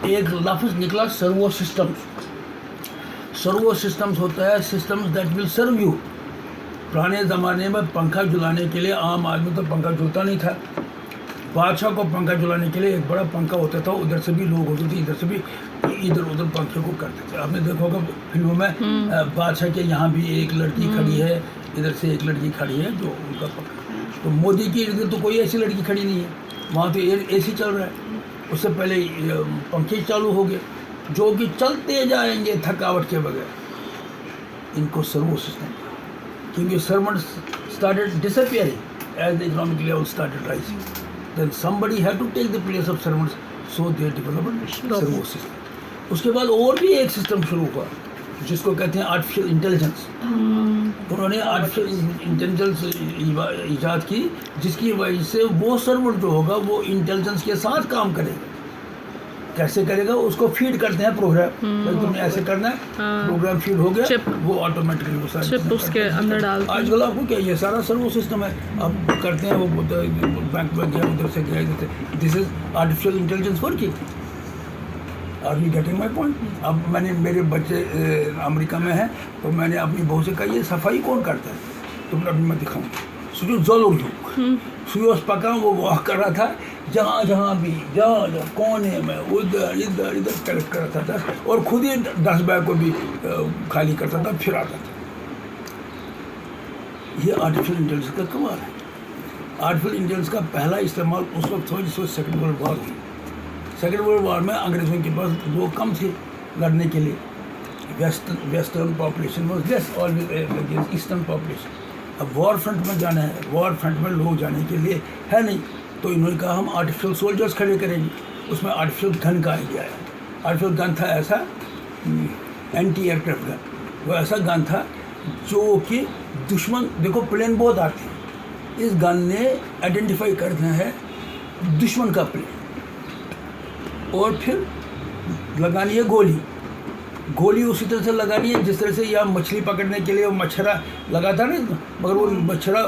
एक लफ्ज़ निकला सर्वो सिस्टम्स। सर्वो सिस्टम्स होता है systems that will serve you. पुराने ज़माने में पंखा झुलाने के लिए आम आदमी तो पंखा झुलता नहीं था, बादशाह को पंखा झुलाने के लिए एक बड़ा पंखा होता था, उधर से भी लोग होते थे, इधर से भी, इधर उधर पंखे को करते थे। आपने देखा होगा फिल्मों में बादशाह के यहाँ भी एक लड़की खड़ी है, इधर से एक लड़की खड़ी है जो उनका पंखा। तो मोदी की इधर तो कोई ऐसी लड़की खड़ी नहीं है, वहाँ तो एसी चल रहा है। उससे पहले पंखे चालू हो गए जो कि चलते जाएंगे थकावट के बगैर। इनको सर्वो सिस्टम, क्योंकि servants started disappearing as the economic level started rising, then somebody had to take the place of servants, so they developed servo system. उसके बाद और भी एक सिस्टम शुरू हुआ जिसको कहते हैं आर्टिफिशियल इंटेलिजेंस। उन्होंने आर्टिफिशियल इंटेलिजेंस ईजाद की, जिसकी वजह से वो सर्वर जो होगा वो इंटेलिजेंस के साथ काम करेगा। कैसे करेगा? उसको फीड करते हैं प्रोग्राम, तुमने ऐसे करना है, प्रोग्राम फीड हो गया, वो ऑटोमेटिकली वो सारा चिप उसके अंदर डाल। आजकल आपको क्या ये सारा सर्वो सिस्टम है, आप करते हैं, वो बैंक में गया, उधर से गया, इधर से। This is artificial intelligence working. Are you getting my point? अब मैंने, मेरे बच्चे अमेरिका में हैं, तो मैंने अपनी बहू से कहा ये सफाई कौन करता है? तुमने अभी मैं दिखाऊँ सुजो जल सुयोस पका, वो वॉक कर रहा था, जहाँ जहाँ भी, जहाँ कोने में, उधर इधर इधर कलेक्ट करता था, और खुद ही 10 बैग को भी खाली करता था, फिर आता था। ये आर्टिफिशियल इंटेलिजेंस का कमाल है। आर्टिफिशियल इंटेलिजेंस का पहला इस्तेमाल उस वक्त हुआ जिस वक्त सेकेंड वर्ल्ड वॉर हुई। सेकेंड वर्ल्ड वॉर में अंग्रेज़ों के पास लोग कम थे लड़ने के लिए। Western population was less always eastern population. अब वॉर फ्रंट में जाना है, वॉर फ्रंट में लोग जाने के लिए है नहीं, तो इन्होंने कहा हम आर्टिफिशियल सोल्जर्स खड़े करेंगे। उसमें आर्टिफिशियल गन का आइडिया है। आर्टिफिशियल गन था ऐसा एंटी एयरक्राफ्ट गन, वो ऐसा गन था जो कि दुश्मन, देखो प्लेन बहुत आते हैं, इस गन ने आइडेंटिफाई करना है दुश्मन का प्लेन, और फिर लगानी है गोली उसी तरह से लगानी है जिस तरह से या मछली पकड़ने के लिए वो मच्छरा लगाता नहीं, मगर वो मच्छरा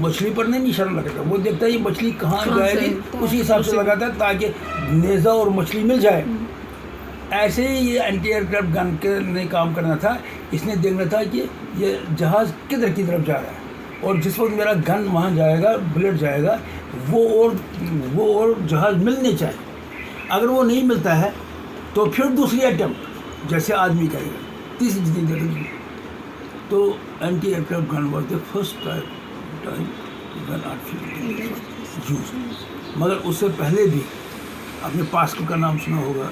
मछली पर नहीं निशाना लगाता, वो देखता है ये मछली कहाँ जाएगी, उसी हिसाब से लगाता है ताकि नेज़ा और मछली मिल जाए। ऐसे ही ये एंटी एयरक्राफ्ट गन के ने काम करना था। इसने देखना था कि ये जहाज़ किधर की तरफ जा रहा है, और जिस वक्त मेरा गन वहाँ जाएगा, बुलेट जाएगा, वो और जहाज़ मिलने चाहिए। अगर वो नहीं मिलता है तो फिर दूसरी अटैम्प्ट जैसे आदमी करेगा, तीसरी दिन करेगी। तो anti aircraft gun was the first time gun artificial use. मगर उससे पहले भी आपने पास्कल का नाम सुना होगा,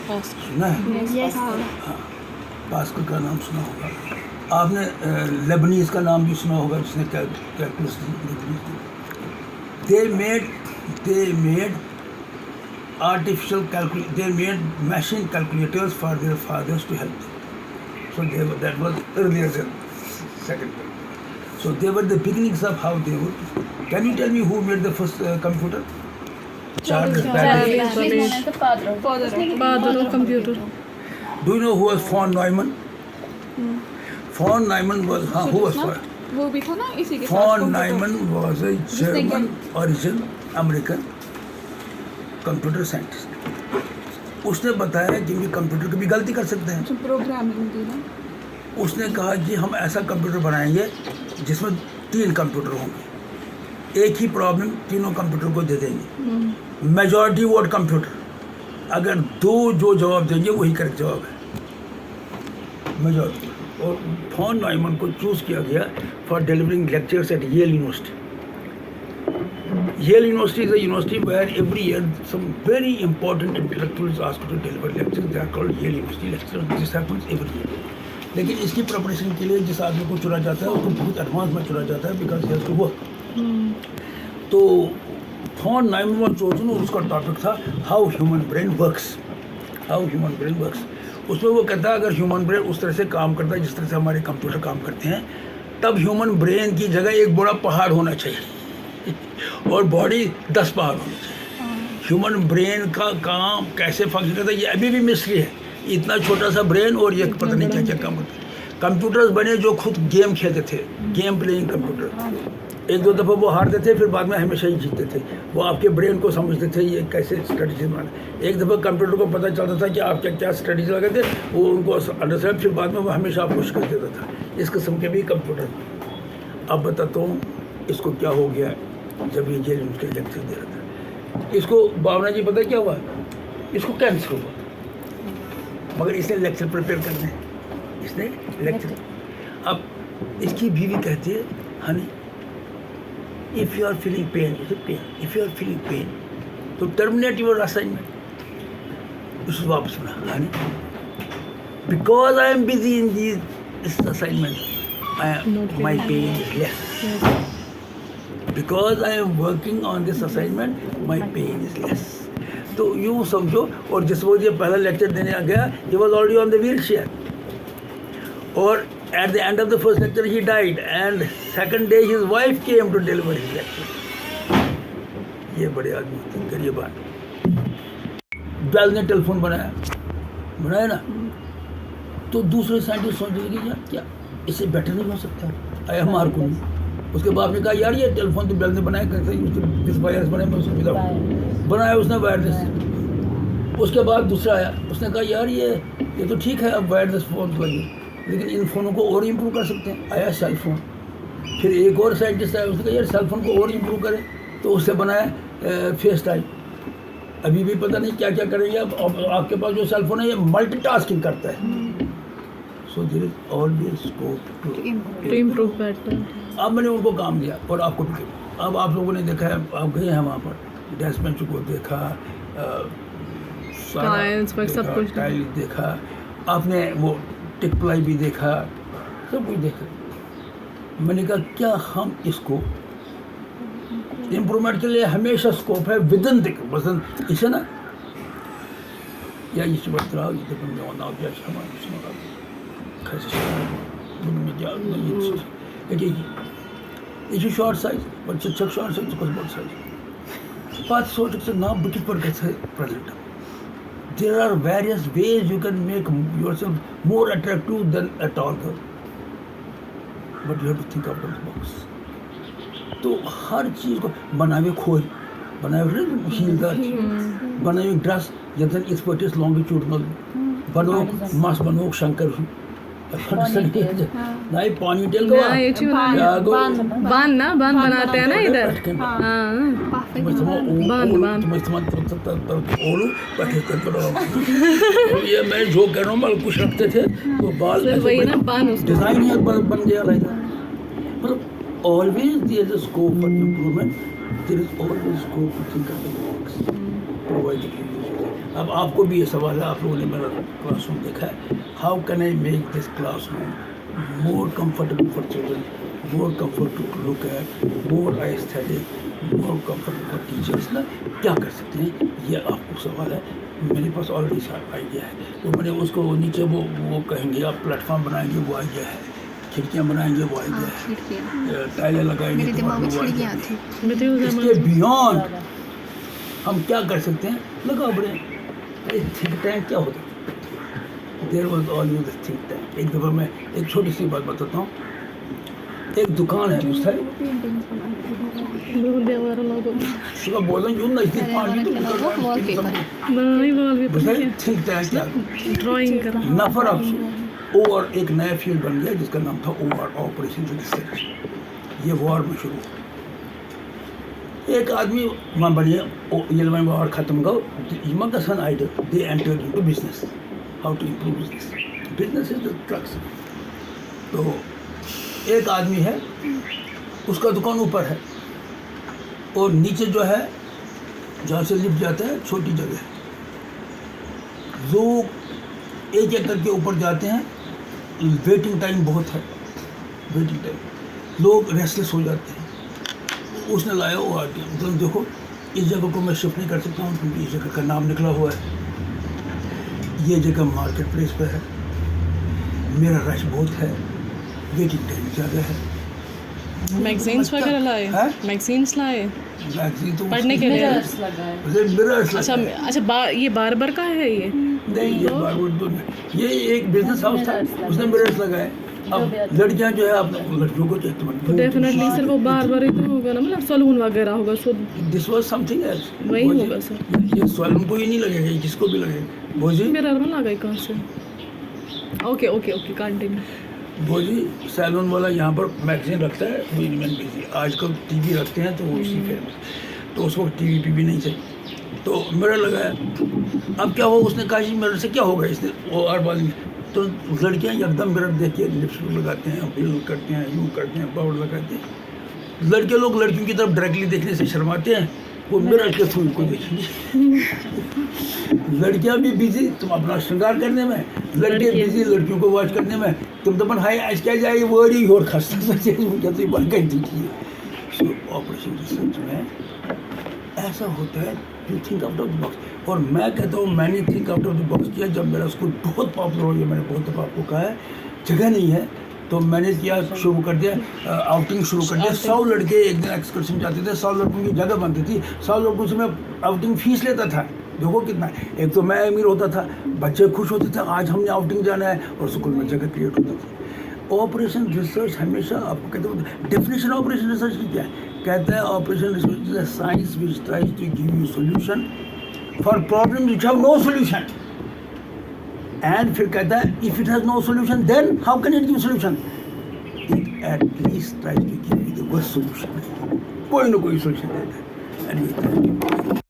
सुना है? हाँ, पास्कल का नाम सुना होगा आपने। लेबनीज का नाम भी सुना होगा जिसने calculus they made artificial they made machine calculators for their fathers to help them. So that was earlier than second one. So they were the beginnings of how they would. Can you tell me who made the first computer? Charles Babbage, the father of computer. Do you know who was von Neumann? Von Neumann was who was वो भी था ना इसी के साथ। Von Neumann was a German origin American computer scientist. उसने बताया कि भी कंप्यूटर कभी गलती कर सकते हैं, प्रोग्रामिंग थी ना। उसने कहा कि हम ऐसा कंप्यूटर बनाएंगे जिसमें 3 कंप्यूटर होंगे, एक ही प्रॉब्लम तीनों कंप्यूटर को दे देंगे, मेजॉरिटी वोट कंप्यूटर, अगर 2 जो जवाब देंगे वही करेक्ट जवाब है, मेजॉरिटी। और फॉन नॉयमन को चूज़ किया गया for delivering lectures at Yale University. Yale University is a university where every year some very important intellectuals asked to deliver lectures. They are called Yale University lectures. This happens every year. लेकिन इसकी preparation के लिए जिस आदमी को चुना जाता है उसको बहुत एडवांस में चुना जाता है because he has to work. तो फॉन नाइमन चोजन और उसका टॉपिक था हाउ ह्यूमन ब्रेन वर्क्स। उसमें वो कहता है अगर ह्यूमन ब्रेन उस तरह से काम करता है जिस तरह से हमारे कंप्यूटर काम करते हैं, तब ह्यूमन ब्रेन की जगह एक बड़ा पहाड़ होना चाहिए और बॉडी 10 पहाड़ होनी चाहिए। ह्यूमन ब्रेन का काम कैसे फंक्शन करता है ये अभी भी मिस्ट्री है। इतना छोटा सा ब्रेन और ये पता नहीं क्या क्या काम करता है। कंप्यूटर्स बने जो खुद गेम खेलते थे, गेम प्लेइंग कंप्यूटर। एक दो दफ़ा वो हारते थे, फिर बाद में हमेशा ही जीतते थे। वो आपके ब्रेन को समझते थे ये कैसे स्ट्रेटजी बनाना। एक दफ़ा कंप्यूटर को पता चलता था कि आप क्या क्या स्ट्रेटजी लगाते, वो उनको अंडरस्टैंड, फिर बाद में वो हमेशा आपको शिकस्त देता था। इस किस्म के भी कंप्यूटर। अब बताता हूँ इसको क्या हो गया जब ये जेल उसके लेक्चर दे रहा था। इसको भावना जी पता क्या हुआ, इसको कैंसर हुआ, मगर इसने लेक्चर प्रिपेयर करना है, इसने लेक्चर। अब इसकी बीवी कहती है, Honey if you are feeling pain, is it pain? If you are feeling pain, तो terminate your assignment. उसको वापस बना, honey, because I am busy in this assignment, my pain is less. Because I am working on this assignment, my pain is less. तो यूँ समझो, और जिस वक्त ये पहला लेक्चर देने गया, he was already on the wheelchair. और at the end of the first lecture he died, and second day his wife came to deliver his lecture. ये बड़े आदमी थे, गरीब आदमी। बेल ने टेलीफोन बनाया ना, तो दूसरे साइंटिस्ट सोच रहे कि यार क्या इससे बेटर नहीं हो सकता, आया मार्को ने। उसके बाप ने कहा यार ये टेलीफोन तो बेल ने बनाया, कैसे जिस वायरस बनाया मैं उसको बनाया उसने वायरलेस। उसके बाद दूसरा आया, उसने कहा यार ये तो ठीक है, अब वायरलेस फ़ोन लगे, लेकिन इन फ़ोनों को और इम्प्रूव कर सकते हैं। आया सेल फ़ोन। फिर एक और साइंटिस्ट आया, उसने कहा यार सेल फ़ोन को और इम्प्रूव करें, तो उससे बनाया फेस टाइम। अभी भी पता नहीं क्या क्या करेंगे। अब आपके पास जो सेल फ़ोन है ये मल्टीटास्किंग करता है। So there is always scope to improve better. अब मैंने उनको काम दिया और आपको भी दिया। अब आप लोगों ने देखा है, आप गए हैं वहाँ पर, डैश बेंच को देखा, सब कुछ टाइल देखा, आपने वो टिक प्लाई भी देखा, सब कुछ देखा। मैंने कहा क्या हम इसको इम्प्रूवमेंट के लिए हमेशा स्कोप है विदिन द बसन इसे ना या इस बतरा ये तो मैं ना क्या सामान सुना कैसे में क्या ये ये शॉर्ट साइज पर चक शॉर्ट साइज तो कुछ बहुत साइज पाँच सोच से ना बुकिंग पर कैसे present. There are various ways you can make yourself more attractive than a tall girl, but you have to think out of the box. तो हर चीज़ को बनावे खोल, बनावे हीलदार, बनावे ड्रेस जैसे एक्सपर्टिस लॉन्गिट्यूडनल, बनो मास बनो शंकर नहीं पानी टेल बांध ना बांध बनाते हैं ना इधर। ये मैं जो कह रहा हूँ मैं कुछ रखते थे तो बाल डिजाइन ही बन गया मतलब always there is a scope for improvement, there is always scope to think out the box provided. अब आपको भी ये सवाल है, आप लोगों ने मेरा क्लासरूम देखा है, how can I make this classroom more comfortable for children, more comfort to look at, more aesthetic, more comfortable for teachers ना, क्या कर सकते हैं, ये आपको सवाल है। मेरे पास ऑलरेडी आइडिया है, तो मैंने उसको नीचे वो कहेंगे आप प्लेटफॉर्म बनाएंगे वो आइडिया है, खिड़कियाँ बनाएंगे वो आइडिया है, टाइलें लगाएंगे तो वो आइडिया है। इसके बियॉन्ड हम क्या कर सकते हैं, लगा बड़े थिंक टैंक क्या होता है, there was always think tank. एक दफ़ा मैं एक छोटी सी बात बताता हूँ, एक दुकान है उस साइड सुबह बोल यूँ नज़दीक पानी थिंक टैंक क्या ड्राइंग करा नफर अफसू और एक नया फील्ड बन गया जिसका नाम था OR ऑपरेशन रिसर्च। ये वॉर में शुरू, एक आदमी वहाँ बनिए ये वॉर ख़त्म गो यमा गसन idea they enter into business, how to improve business, business is the crux. तो एक आदमी है उसका दुकान ऊपर है और नीचे जो है जहाँ से लिफ्ट जाता है छोटी जगह है, लोग एक एक करके ऊपर जाते हैं, वेटिंग टाइम बहुत है, वेटिंग टाइम लोग रेस्टलेस हो जाते हैं। उसने लाया वो आइडिया, मतलब देखो इस जगह को मैं शिफ्ट नहीं कर सकता हूँ क्योंकि इस जगह का नाम निकला हुआ है, ये जगह मार्केट प्लेस पर है, मेरा रश बहुत है, वेटिंग टाइम ज़्यादा है। मैगजीन्स वगैरह लाए, मैगजीन्स लाए मैगजीन तो पढ़ने के लिए, मिरर्स अच्छा ये बार्बर का है ये नहीं, ये बार्बर तो नहीं, ये एक बिजनेस हाउस था, उसने मिरर्स लगाए अब लड़कियां जो है आप लड़कियों को तो डेफिनेटली सर वो बार बार ही तो होगा ना, मतलब सलून वगैरह होगा, so this was something else, वही होगा सर। ये सैलून को ही नहीं लगेगा, ये किसको भी लगेगा। भोजी मेरा में लगा कहाँ से? Okay okay okay continue. भोजी सैलून वाला यहाँ पर मैगजीन रखता है, वीमेन बिजी, आजकल टीवी रखते हैं तो वो उसी फेमस, तो उस वक्त टीवी भी नहीं चाहिए, तो मिरर लगाया। अब क्या हो, उसने कहा जी मिरर से क्या होगा, इसने वो और बाद में तो लड़कियाँ एकदम मिरर देख के लिपस्टिक लगाते हैं, बिल करते हैं, यूँ करते हैं, पाउडर लगाते हैं। लड़के लोग लड़कियों की तरफ डायरेक्टली देखने से शर्माते हैं, वो मिरर के थ्रू इनको देखेंगे। लड़कियां भी बिजी तुम अपना श्रृंगार करने में, लड़के बिजी लड़कियों को वॉच करने में, तुम दपन हाई आज क्या जाए वर्ड ही और खस्ता सच है बात कर दीजिए। सो ऑपरेशन रिसर्च में ऐसा होता है, you think out of the box. और मैं कहता हूँ मैंने think out of the box किया जब मेरा स्कूल बहुत पॉपुलर हो गया। मैंने बहुत दफ़ा आपको कहा है, जगह नहीं है तो मैंने किया शुरू कर दिया, आउटिंग शुरू कर दिया। 100 लड़के एक दिन एक्सकर्शन जाते थे, 100 लड़कों की जगह बनती थी, 100 लड़कों से मैं आउटिंग फीस लेता था। देखो कितना, एक तो मैं अमीर होता था, बच्चे खुश होते थे, आज हमने आउटिंग जाना है, और स्कूल में जगह क्रिएट होती थी। ऑपरेशन रिसर्च हमेशा आपको कहते हैं, डेफिनेशन ऑपरेशन रिसर्च की क्या है? कहते हैं operation research is a science which tries to give you solution for problem which have no solution. And फिर कहता है if it has no solution then how can it give solution? It at least tries to give you the worst solution. कोई ना कोई solution देता है।